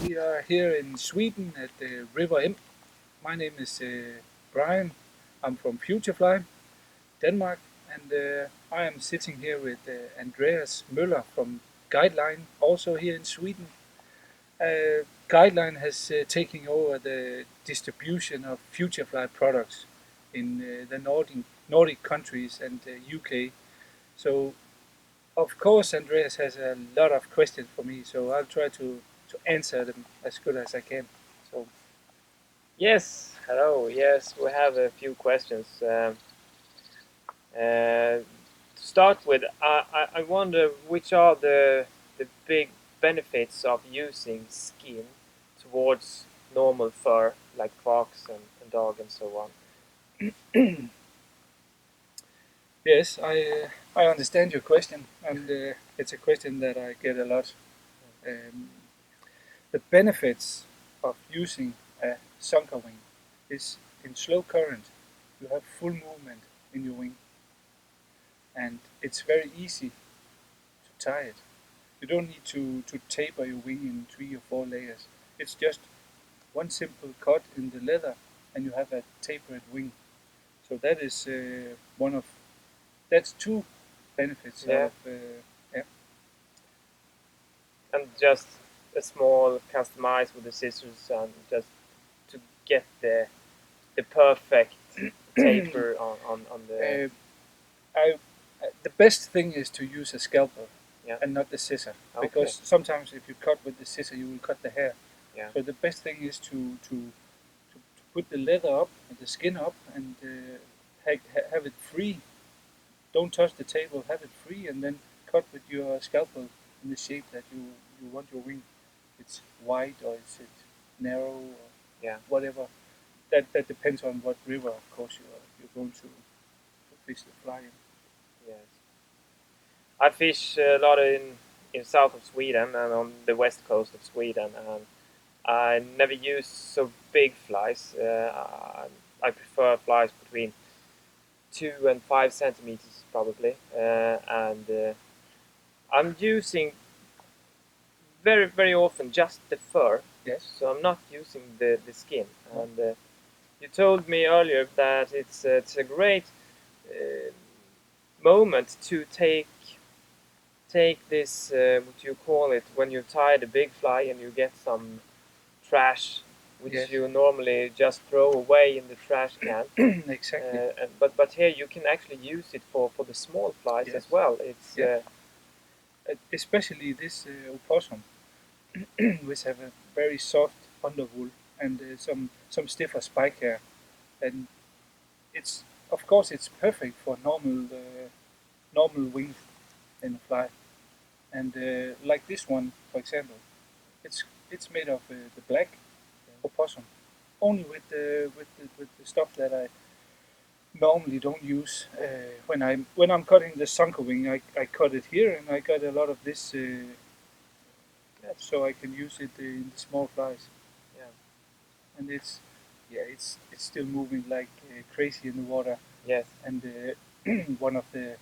We are here in Sweden at the River Emån. My name is Brian. I'm from FutureFly, Denmark, and I am sitting here with Andreas Möller from Guideline, also here in Sweden. Guideline has taken over the distribution of FutureFly products in the Nordic countries and UK. So, of course, Andreas has a lot of questions for me, so I'll try to answer them as good as I can. So, Yes, hello. Yes, we have a few questions. To start with, I wonder which are the big benefits of using skin towards normal fur, like fox and dog and so on. yes, I understand your question, and it's a question that I get a lot. Um, the benefits of using a sunker wing is in slow current, you have full movement in your wing, and it's very easy to tie it. You don't need to taper your wing in 3 or 4 layers. It's just one simple cut in the leather, and you have a tapered wing. So that is that's two benefits Yeah. of yeah. And just a small customize with the scissors and just to get the perfect taper on the I the best thing is to use a scalpel yeah. and not the scissor, Okay. because sometimes if you cut with the scissor, you will cut the hair. Yeah. So the best thing is to put the leather up and the skin up and have it free. Don't touch the table. Have it free, and then cut with your scalpel in the shape that you want your wing. It's wide or is it narrow or Yeah. whatever. That depends on what river, of course, you're going to fish the fly in. Yes. I fish a lot in south of Sweden and on the west coast of Sweden, and I never use so big flies. I prefer flies between 2 and 5 centimeters probably, and I'm using very often just the fur. Yes. So I'm not using the skin. And you told me earlier that it's a great moment to take this what you call it when you tie the big fly and you get some trash which Yes. you normally just throw away in the trash can. Exactly. But here you can actually use it for the small flies Yes. as well. It's Yeah. Especially this opossum, which have a very soft underwool and some stiffer spike hair, and it's of course it's perfect for normal wing in a fly, and like this one, for example, it's made of the black opossum, only with the stuff that I normally don't use when I'm cutting the sunker wing. I cut it here, and I got a lot of this, so I can use it in the small flies. yeah. And it's still moving like crazy in the water. Yes. And one of the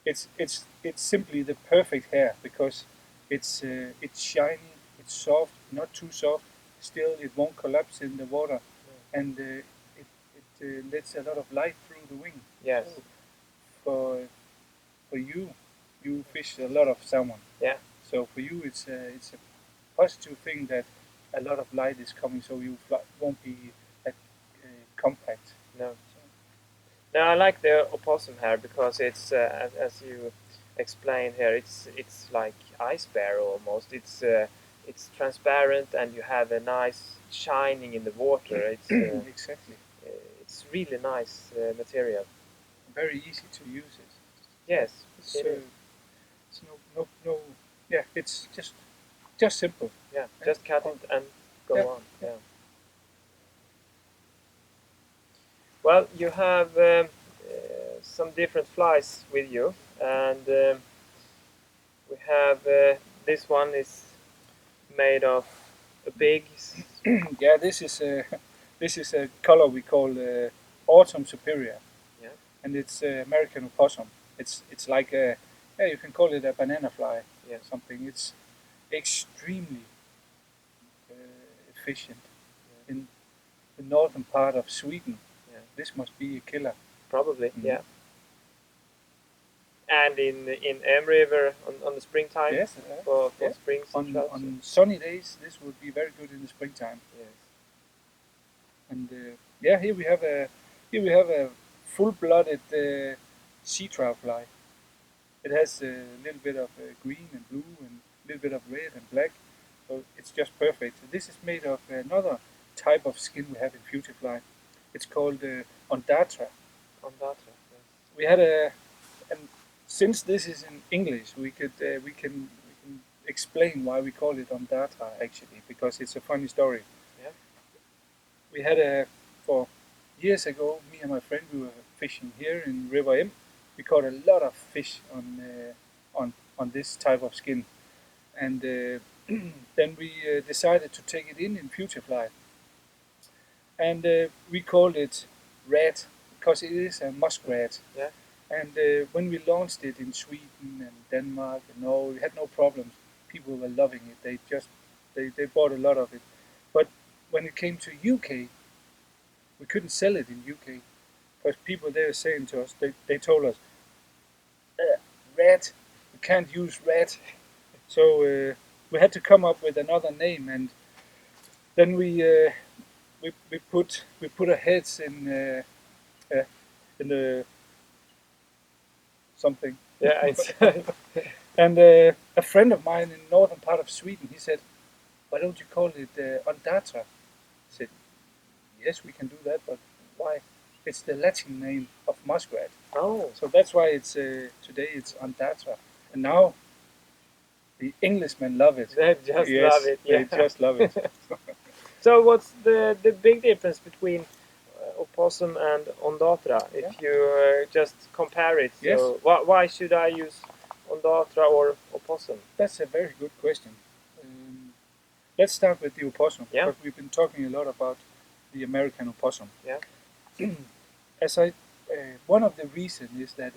it's simply the perfect hair, because it's shiny, it's soft, not too soft. Still, it won't collapse in the water, and it lets a lot of light through the wing. Yes. So for you fish a lot of salmon. Yeah. So for you, it's a positive thing that a lot of light is coming, so you won't be that compact. No. No, I like the opossum hair because it's as you explained here. It's like ice bear almost. It's transparent and you have a nice shining in the water. It's Exactly. it's really nice material. Very easy to use it. Yes, It's, it is. it's no. Yeah, it's just simple. Yeah, just cut it and go Yeah. on. Yeah. Well, you have some different flies with you, and we have this one is made of a big. Yeah, this is a color we call autumn superior. Yeah. And it's American opossum. It's like a Yeah, you can call it a banana fly. Yeah. Something. It's extremely efficient. Yeah. In the northern part of Sweden, Yeah. this must be a killer. Probably, Mhm. yeah. And in River on the springtime Yes, for yeah. spring sea trout. On sunny days, this would be very good in the springtime. Yes. And yeah, here we have a full-blooded sea trout fly. It has a little bit of green and blue and a little bit of red and black, so it's just perfect. This is made of another type of skin we have in FutureFly. It's called ondatra. Ondatra, yes. We had and since this is in English, we can explain why we call it ondatra actually, because it's a funny story. Yeah. We had for years ago, me and my friend, we were fishing here in River M. We caught a lot of fish on this type of skin, and then we decided to take it in FutureFly, and we called it red because it is a muskrat. Yeah. And when we launched it in Sweden and Denmark and Norway, we had no problems. People were loving it. They bought a lot of it. But when it came to UK, we couldn't sell it in UK because people they were saying to us, they told us, red, we can't use red. So we had to come up with another name, and then we put our heads in the something. Yeah, it's And a friend of mine in northern part of Sweden, he said, "Why don't you call it ondatra?" I said, "Yes, we can do that, but why? It's the Latin name of muskrat, oh, so that's why it's today it's ondatra." And now the Englishmen love it. they just Yes, love it. Yeah. they just love it. So what's the big difference between opossum and ondatra if Yeah. you just compare it? Yes. So why should I use ondatra or opossum? That's a very good question. Let's start with the opossum, Yeah. because we've been talking a lot about the American opossum. Yeah. One of the reasons is that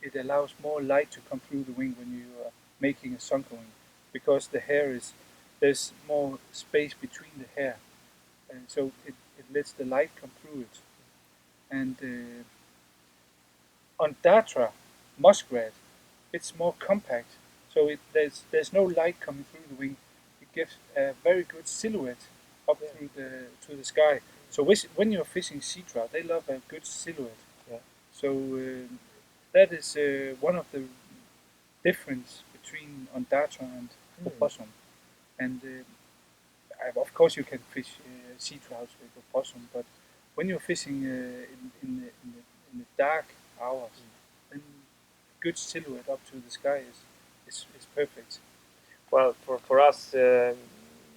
it allows more light to come through the wing when you are making a sunken wing, because there's more space between the hair, and so it lets the light come through it. And on Datra muskrat, it's more compact, so there's no light coming through the wing. It gives a very good silhouette up through to the sky. So when you're fishing sea trout, they love a good silhouette. Yeah. So that is one of the difference between ondatra and opossum. And of course you can fish sea trouts with opossum, but when you're fishing in the dark hours, then good silhouette up to the sky is perfect. Well, for us,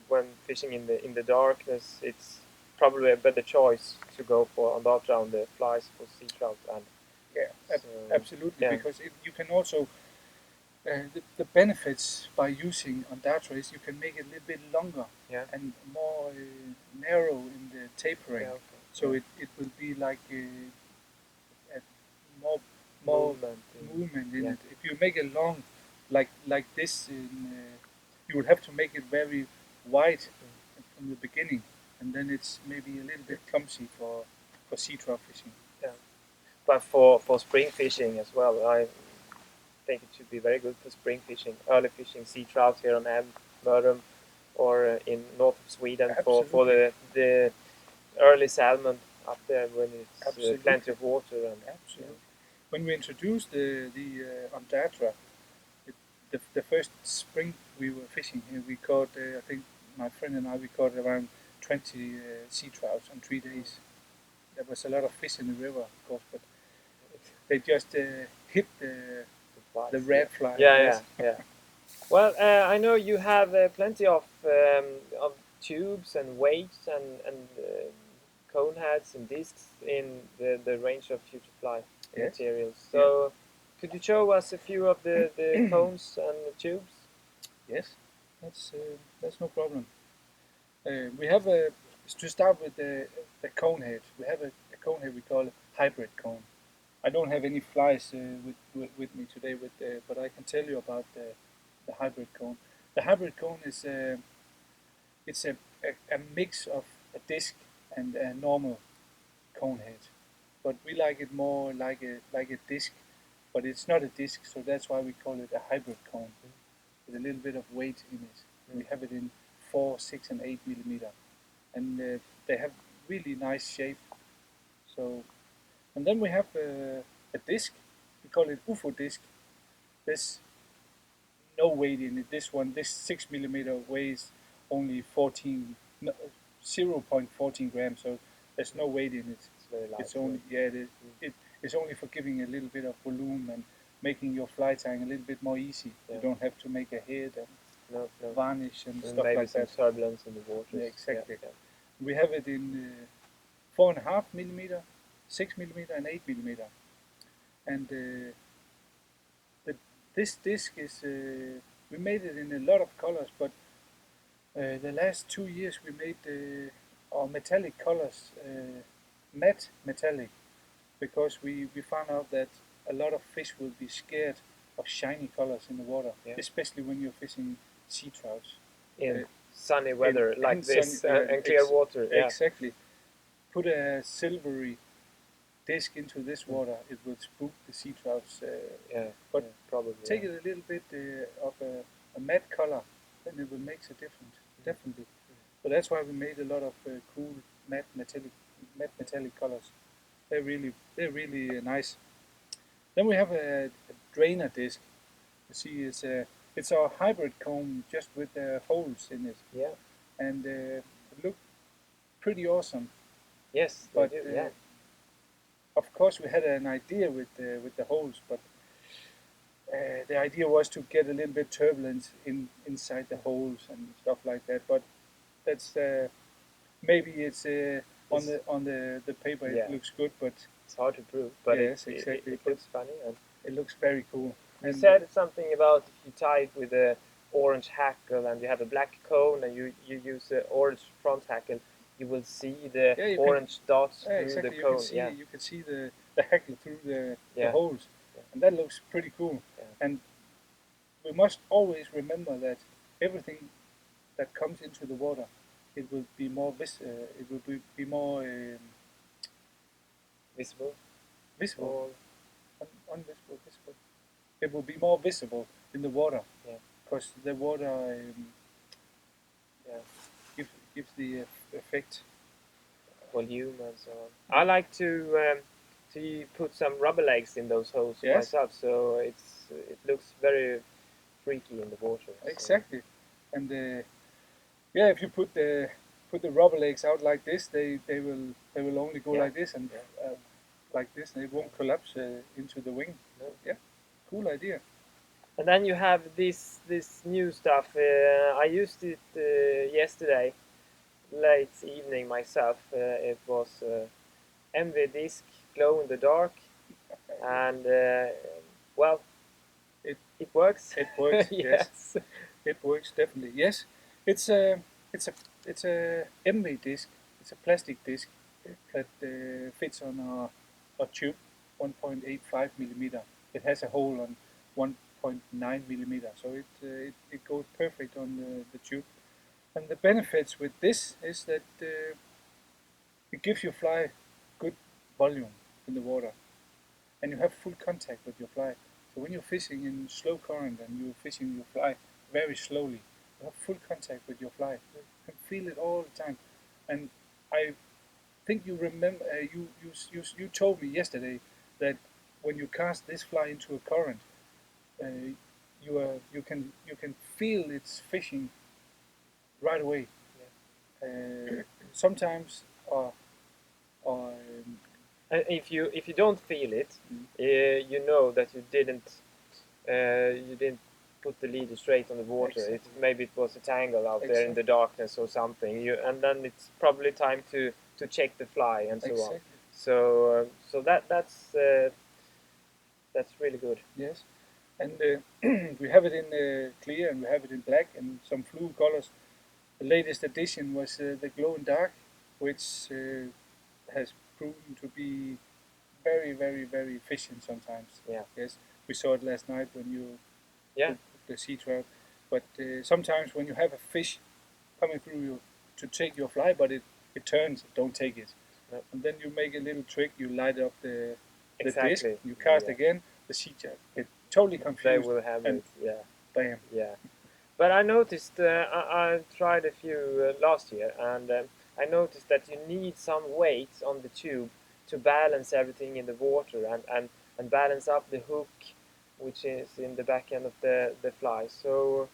when fishing in the darkness, it's probably a better choice to go for ondatra on the flies for sea trout. And Yeah, so, absolutely, yeah. because you can also the benefits by using ondatra is you can make it a little bit longer, Yeah. and more narrow in the tapering. Yeah, okay. So Yeah. it will be like a more movement in yeah. it. If you make it long, like this, you will have to make it very wide from the beginning, and then it's maybe a little bit clumsy for sea trout fishing. Yeah. But for spring fishing as well, I think it should be very good for spring fishing, early fishing sea trout here on Mörrum or in north of Sweden for the early salmon up there when it's plenty of water. And absolutely. When we introduced the ondatra, the first spring we were fishing here, we caught I think my friend and I we caught around 20 sea trouts in 3 days. There was a lot of fish in the river, of course, but they just hit the red fly. Yeah. Well, I know you have plenty of tubes and weights and cone heads and discs in the range of FutureFly materials. So, could you show us a few of the cones and the tubes? Yes, that's no problem. We have to start with the cone head. We have a cone head we call a hybrid cone. I don't have any flies with me today, but I can tell you about the hybrid cone. The hybrid cone is it's a mix of a disc and a normal cone head, but we like it more like a disc, but it's not a disc, so that's why we call it a hybrid cone with a little bit of weight in it. We have it in 4, 6, and 8 millimeter, and they have really nice shape. So, and then we have a disc. We call it UFO disc. There's no weight in it. This 6 millimeter weighs only 14, no, 0.14 grams. So there's no weight in it. It's very light. It's only it's only for giving a little bit of volume and making your fly tying a little bit more easy. Yeah. You don't have to make a head and varnish and stuff maybe like some that. turbulence in the water. Yeah, exactly. Yeah. We have it in 4.5 millimeter, 6 millimeter, and 8 millimeter. And this disc is we made it in a lot of colors, but the last 2 years we made our metallic colors matte metallic, because we found out that a lot of fish will be scared of shiny colors in the water, especially when you're fishing sea trouts. In sunny weather like this sunny, and clear water. Yeah. Exactly. Put a silvery disc into this water, it will spook the sea trouts. But probably. Take it a little bit of a matte color, then it will make a difference, definitely. So that's why we made a lot of cool matte metallic colors. They're really nice. Then we have a drainer disc. You see, it's our hybrid comb just with holes in it. Yeah. And it looked pretty awesome. Yes, but do, yeah. Of course, we had an idea with the holes, but the idea was to get a little bit turbulence inside the holes and stuff like that. But that's maybe it's on the paper it looks good, but it's hard to prove. But yes, exactly. It looks funny and it looks very cool. You said something about if you tie it with a orange hackle and you have a black cone and you use the orange front hackle, you will see the orange dots through exactly. the cone. You can see the hackle through the holes, and that looks pretty cool. Yeah. And we must always remember that everything that comes into the water, it will be more it will be more visible, unvisible, visible. It will be more visible in the water, because the water gives the effect, volume and so on. I like to put some rubber legs in those holes myself, so it looks very freaky in the water. Exactly, and if you put the rubber legs out like this, they will only go like this and like this, and it won't collapse into the wing. No. Yeah, cool idea. And then you have this new stuff. I used it yesterday, late evening myself. It was MV disc, glow in the dark, and well, it works. It works. Yes, it works definitely. Yes, it's a MV disc. It's a plastic disc that fits on a tube, 1.85 millimeter. It has a hole on 1.9 millimeter, so it goes perfect on the tube. And the benefits with this is that it gives your fly good volume in the water, and you have full contact with your fly. So when you're fishing in slow current and you're fishing your fly very slowly, you have full contact with your fly. You can feel it all the time. And I think you remember you told me yesterday that when you cast this fly into a current, you can feel it's fishing right away. Sometimes if you don't feel it, you know that you didn't put the leader straight on the water. Exactly. Maybe it was a tangle out there in the darkness or something. And then it's probably time to check the fly and so on. So that's really good. Yes, and we have it in clear and we have it in black and some fluo colors. The latest addition was the glow in dark, which has proven to be very, very, very efficient sometimes. Yeah. Yes, we saw it last night when you Yeah. the sea trout. But sometimes when you have a fish coming through you to take your fly, but it turns, don't take it. No. And then you make a little trick. You light up the disc. Exactly. You cast Yeah. again. The sea trout get totally They confused will have and it. Yeah. bam. Yeah. But I noticed, I tried a few last year, and I noticed that you need some weight on the tube to balance everything in the water and balance up the hook, which is in the back end of the fly. So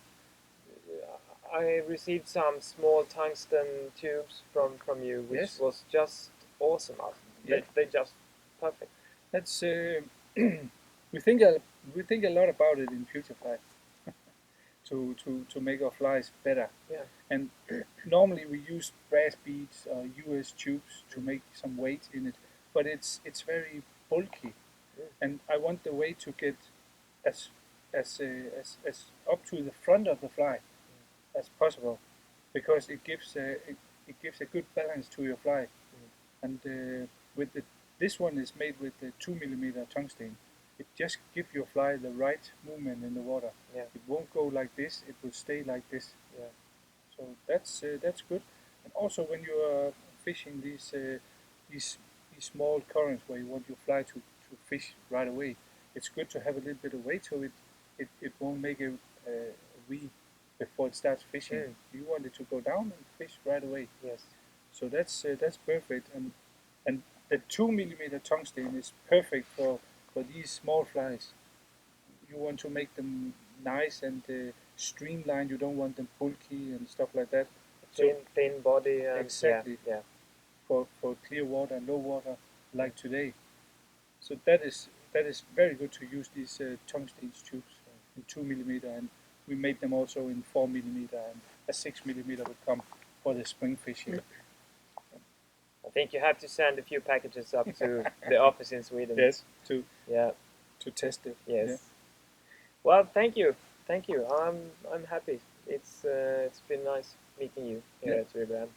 I received some small tungsten tubes from you, which Yes. was just awesome. Yeah. They just perfect. That's we think a lot about it in FutureFly to make our flies better. Yeah. And normally we use brass beads or US tubes to make some weight in it, but it's very bulky, and I want the weight to get as as up to the front of the fly as possible, because it gives a good balance to your fly. And with this one is made with the 2 millimeter tungsten. It just gives your fly the right movement in the water. Yeah. It won't go like this. It will stay like this. Yeah. So that's good. And also when you are fishing these small currents where you want your fly to fish right away, it's good to have a little bit of weight so it won't make a V before it starts fishing. You want it to go down and fish right away. Yes. So that's perfect. And the 2 millimeter tungsten is perfect for these small flies. You want to make them nice and streamlined. You don't want them bulky and stuff like that. So Thin body. And exactly Yeah. for clear water, low water, like today. So that is very good to use these tungsten tubes in 2 millimeter, and we made them also in 4 millimeter, and a 6 millimeter would come for the spring fishing. I think you have to send a few packages up to the office in Sweden. Yes, to Yeah. test it. Yes. Yeah. Well, thank you. Thank you. I'm happy. It's been nice meeting you here Yeah. at Riverham.